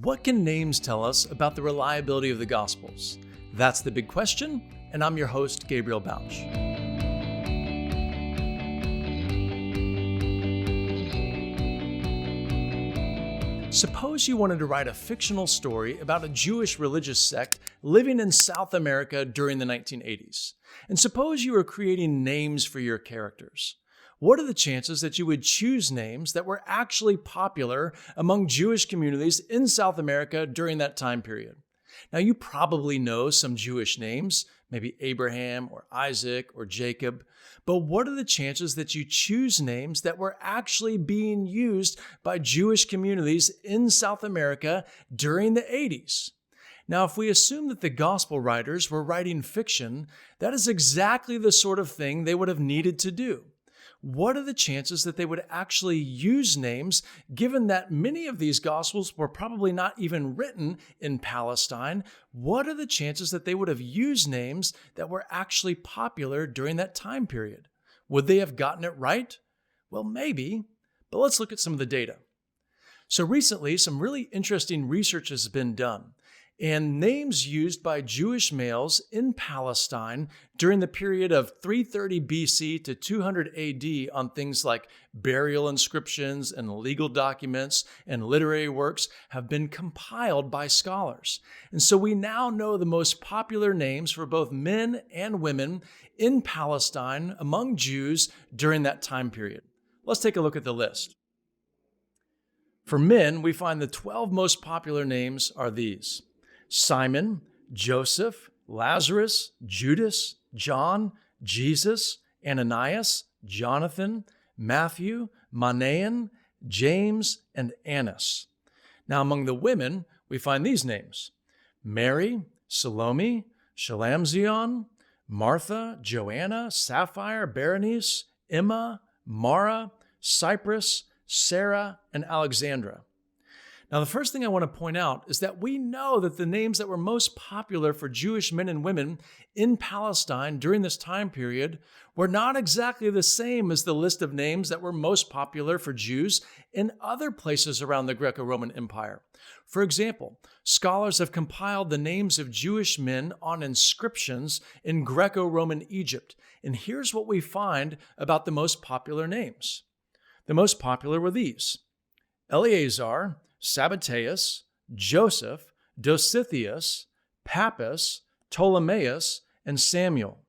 What can names tell us about the reliability of the Gospels? That's the big question, and I'm your host, Gabriel Bausch. Suppose you wanted to write a fictional story about a Jewish religious sect living in South America during the 1980s. And suppose you were creating names for your characters. What are the chances that you would choose names that were actually popular among Jewish communities in South America during that time period? Now, you probably know some Jewish names, maybe Abraham or Isaac or Jacob, but what are the chances that you choose names that were actually being used by Jewish communities in South America during the 80s? Now, if we assume that the gospel writers were writing fiction, that is exactly the sort of thing they would have needed to do. What are the chances that they would actually use names, given that many of these Gospels were probably not even written in Palestine? What are the chances that they would have used names that were actually popular during that time period? Would they have gotten it right? Well, maybe, but let's look at some of the data. So recently, some really interesting research has been done. And names used by Jewish males in Palestine during the period of 330 BC to 200 AD on things like burial inscriptions and legal documents and literary works have been compiled by scholars. And so we now know the most popular names for both men and women in Palestine among Jews during that time period. Let's take a look at the list. For men, we find the 12 most popular names are these: Simon, Joseph, Lazarus, Judas, John, Jesus, Ananias, Jonathan, Matthew, Manaen, James, and Annas. Now, among the women, we find these names: Mary, Salome, Shalamzion, Martha, Joanna, Sapphire, Berenice, Emma, Mara, Cyprus, Sarah, and Alexandra. Now, the first thing I want to point out is that we know that the names that were most popular for Jewish men and women in Palestine during this time period were not exactly the same as the list of names that were most popular for Jews in other places around the Greco-Roman Empire. For example, scholars have compiled the names of Jewish men on inscriptions in Greco-Roman Egypt, and here's what we find about the most popular names. The most popular were these: Eleazar, Sabbateus, Joseph, Dositheus, Pappus, Ptolemaeus, and Samuel.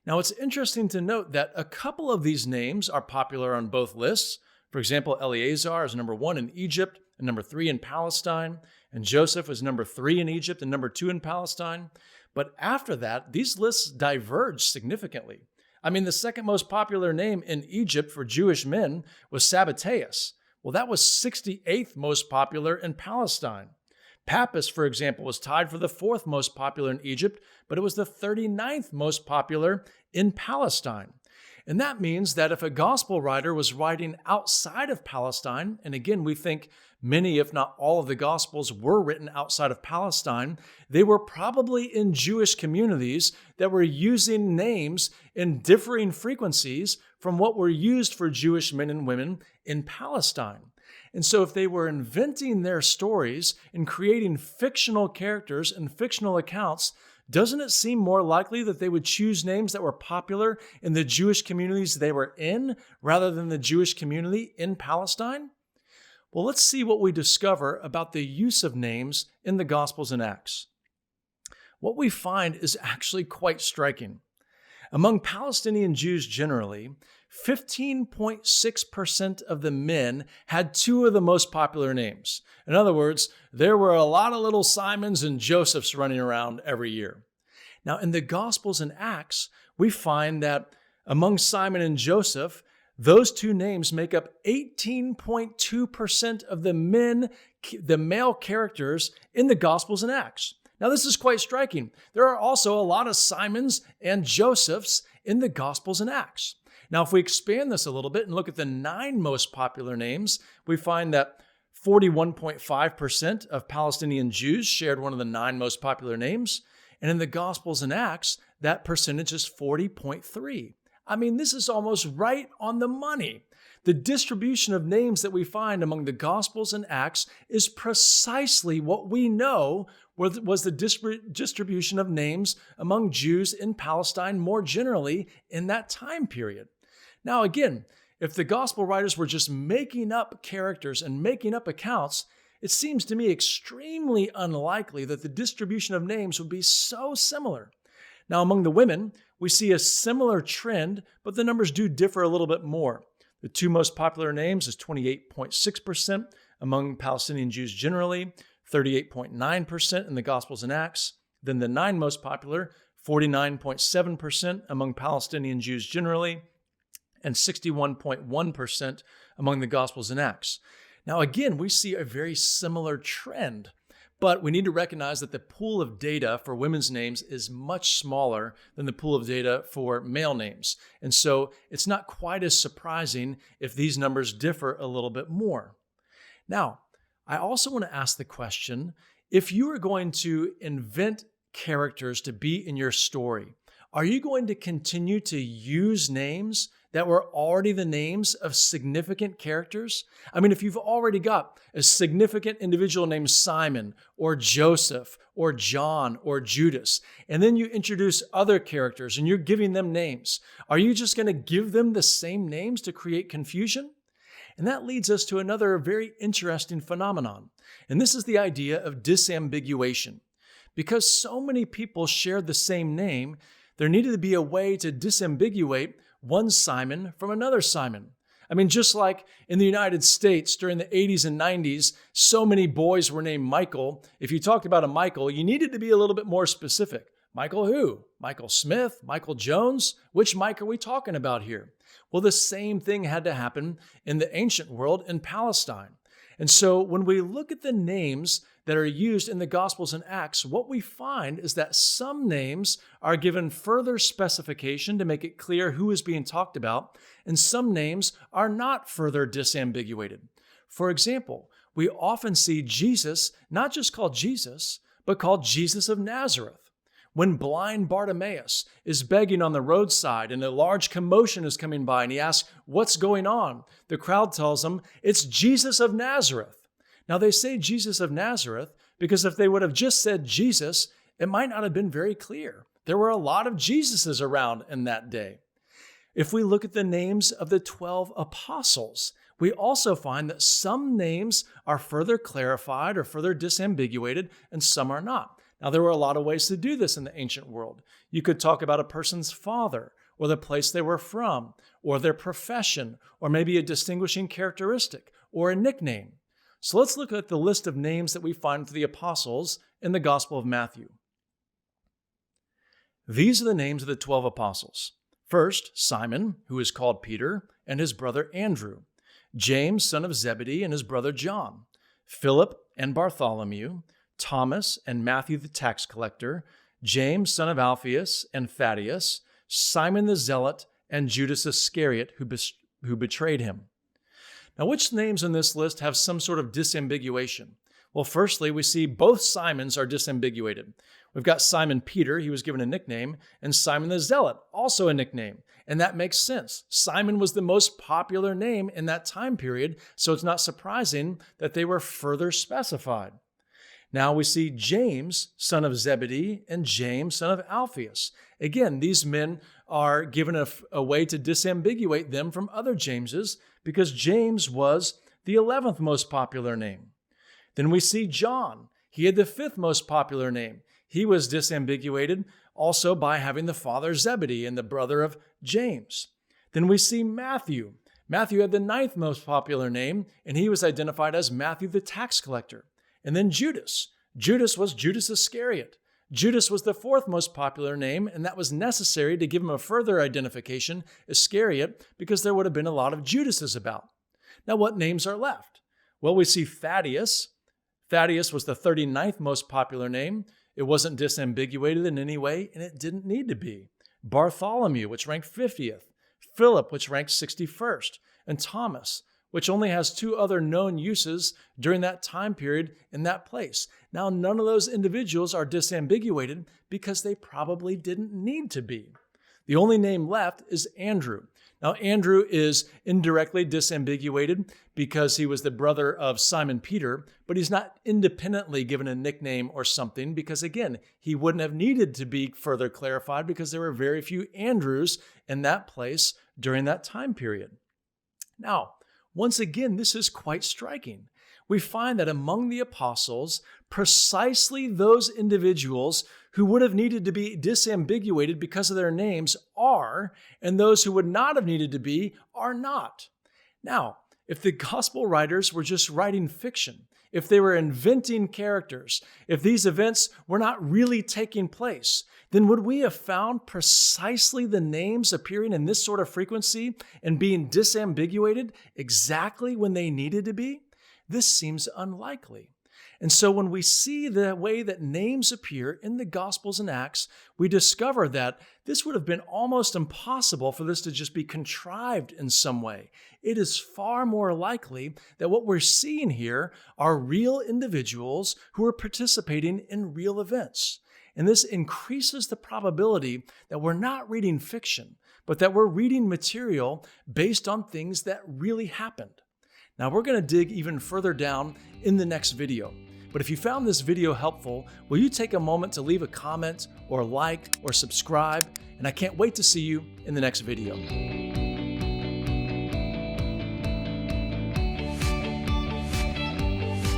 Now, it's interesting to note that a couple of these names are popular on both lists. For example, Eleazar is number 1 in Egypt and number 3 in Palestine, and Joseph is number 3 in Egypt and number 2 in Palestine. But after that, these lists diverge significantly. I mean, the second most popular name in Egypt for Jewish men was Sabbateus. Well, that was 68th most popular in Palestine. Pappus, for example, was tied for the 4th most popular in Egypt, but it was the 39th most popular in Palestine. And that means that if a gospel writer was writing outside of Palestine, and again, we think many, if not all of the gospels were written outside of Palestine, they were probably in Jewish communities that were using names in differing frequencies from what were used for Jewish men and women in Palestine. And so if they were inventing their stories and creating fictional characters and fictional accounts, doesn't it seem more likely that they would choose names that were popular in the Jewish communities they were in rather than the Jewish community in Palestine? Well, let's see what we discover about the use of names in the Gospels and Acts. What we find is actually quite striking. Among Palestinian Jews generally, 15.6% of the men had 2 of the most popular names. In other words, there were a lot of little Simons and Josephs running around every year. Now, in the Gospels and Acts, we find that among Simon and Joseph, those 2 names make up 18.2% of the male characters in the Gospels and Acts. Now, this is quite striking. There are also a lot of Simons and Josephs in the Gospels and Acts. Now, if we expand this a little bit and look at the 9 most popular names, we find that 41.5% of Palestinian Jews shared one of the 9 most popular names. And in the Gospels and Acts, that percentage is 40.3%. I mean, this is almost right on the money. The distribution of names that we find among the Gospels and Acts is precisely what we know was the distribution of names among Jews in Palestine more generally in that time period. Now again, if the Gospel writers were just making up characters and making up accounts, it seems to me extremely unlikely that the distribution of names would be so similar. Now among the women, we see a similar trend, but the numbers do differ a little bit more. The two most popular names is 28.6% among Palestinian Jews generally, 38.9% in the Gospels and Acts. Then the 9 most popular, 49.7% among Palestinian Jews generally, and 61.1% among the Gospels and Acts. Now again, we see a very similar trend, but we need to recognize that the pool of data for women's names is much smaller than the pool of data for male names. And so it's not quite as surprising if these numbers differ a little bit more. Now, I also want to ask the question, if you are going to invent characters to be in your story, are you going to continue to use names that were already the names of significant characters? I mean, if you've already got a significant individual named Simon or Joseph or John or Judas, and then you introduce other characters and you're giving them names, are you just going to give them the same names to create confusion? And that leads us to another very interesting phenomenon. And this is the idea of disambiguation. Because so many people shared the same name, there needed to be a way to disambiguate one Simon from another Simon. I mean, just like in the United States during the 80s and 90s, so many boys were named Michael. If you talked about a Michael, you needed to be a little bit more specific. Michael who? Michael Smith? Michael Jones? Which Mike are we talking about here? Well, the same thing had to happen in the ancient world in Palestine. And so when we look at the names that are used in the Gospels and Acts, what we find is that some names are given further specification to make it clear who is being talked about, and some names are not further disambiguated. For example, we often see Jesus not just called Jesus, but called Jesus of Nazareth. When blind Bartimaeus is begging on the roadside and a large commotion is coming by and he asks, "What's going on?" the crowd tells him, "It's Jesus of Nazareth." Now they say Jesus of Nazareth because if they would have just said Jesus, it might not have been very clear. There were a lot of Jesuses around in that day. If we look at the names of the 12 apostles, we also find that some names are further clarified or further disambiguated and some are not. Now, there were a lot of ways to do this in the ancient world. You could talk about a person's father or the place they were from or their profession or maybe a distinguishing characteristic or a nickname. So let's look at the list of names that we find for the apostles in the Gospel of Matthew. These are the names of the 12 apostles. First, Simon, who is called Peter, and his brother Andrew. James, son of Zebedee, and his brother John. Philip and Bartholomew. Thomas and Matthew the tax collector, James son of Alphaeus and Thaddeus, Simon the Zealot, and Judas Iscariot who betrayed him. Now, which names in this list have some sort of disambiguation? Well, firstly, we see both Simons are disambiguated. We've got Simon Peter, he was given a nickname, and Simon the Zealot, also a nickname. And that makes sense. Simon was the most popular name in that time period, so it's not surprising that they were further specified. Now we see James, son of Zebedee, and James, son of Alphaeus. Again, these men are given a way to disambiguate them from other Jameses because James was the 11th most popular name. Then we see John. He had the 5th most popular name. He was disambiguated also by having the father Zebedee and the brother of James. Then we see Matthew. Matthew had the 9th most popular name, and he was identified as Matthew the tax collector. And then Judas. Judas was Judas Iscariot. Judas was the 4th most popular name, and that was necessary to give him a further identification, Iscariot, because there would have been a lot of Judases about. Now, what names are left? Well, we see Thaddeus. Thaddeus was the 39th most popular name. It wasn't disambiguated in any way, and it didn't need to be. Bartholomew, which ranked 50th. Philip, which ranked 61st. And Thomas, which only has 2 other known uses during that time period in that place. Now, none of those individuals are disambiguated because they probably didn't need to be. The only name left is Andrew. Now, Andrew is indirectly disambiguated because he was the brother of Simon Peter, but he's not independently given a nickname or something because, again, he wouldn't have needed to be further clarified because there were very few Andrews in that place during that time period. Now, once again, this is quite striking. We find that among the apostles, precisely those individuals who would have needed to be disambiguated because of their names are, and those who would not have needed to be are not. Now, if the gospel writers were just writing fiction, if they were inventing characters, if these events were not really taking place, then would we have found precisely the names appearing in this sort of frequency and being disambiguated exactly when they needed to be? This seems unlikely. And so when we see the way that names appear in the Gospels and Acts, we discover that this would have been almost impossible for this to just be contrived in some way. It is far more likely that what we're seeing here are real individuals who are participating in real events. And this increases the probability that we're not reading fiction, but that we're reading material based on things that really happened. Now, we're going to dig even further down in the next video. But if you found this video helpful, will you take a moment to leave a comment or like or subscribe? And I can't wait to see you in the next video.